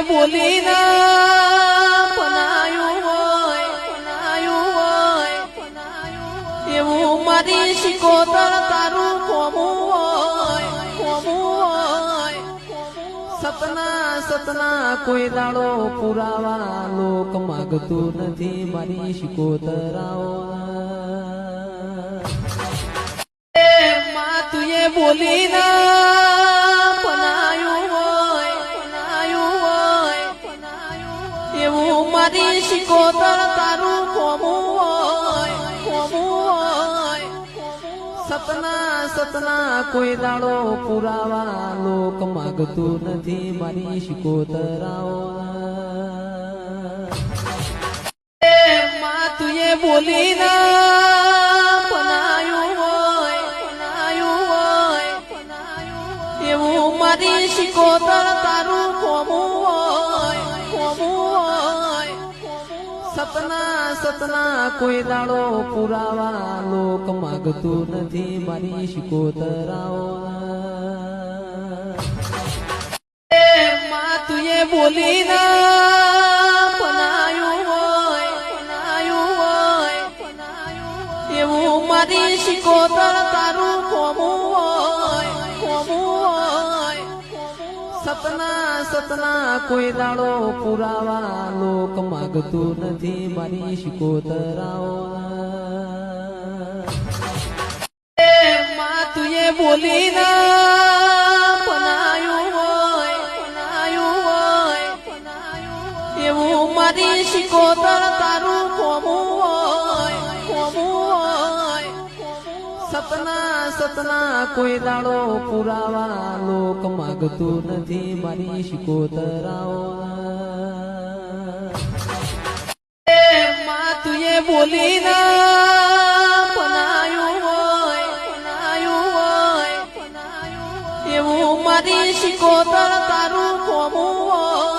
બોલીને પનાયું હોય એવું મારી શિકોતર તારું કોમું હોય સતના કોઈ દાડો પુરાવા લોક માગતું નથી મારી શિકોતરાઓ માં તુએ બોલીને પનાયું હોય એવું મારી શિકોતર તારું કોમું હોય સતના કોઈ દાડો પુરાવા લોક માગતું નથી મારી શિકોતરાઓ માં તુએ બોલીને પનાયું હોય એવું મારી શિકોતર તારું કોમું હોય સતના કોઈ દાડો પુરાવા લોક માગતું નથી મારી શિકોતરાઓ માં તુએ બોલીને પનાયું હોય એવું મારી શિકોતર તારું કોમું હોય સતના કોઈ દાડો પુરાવા લોક માગતું નથી મારી શિકોતરાઓ માં તુએ બોલીને પનાયું હોય એવું મારી શિકોતર તારું કોમું હોય સતના કોઈ દાડો પુરાવા લોક માગતું નથી મારી શિકોતરાઓ માં તુએ બોલીને પનાયું હોય એવું મારી શિકોતર તારું કોમું હોય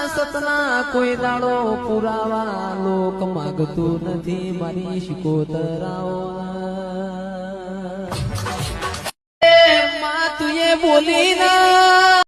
સતના કોઈ દાડો પુરાવા લોક માગતું નથી મારી શિકોતરાઓ માં તુએ બોલીને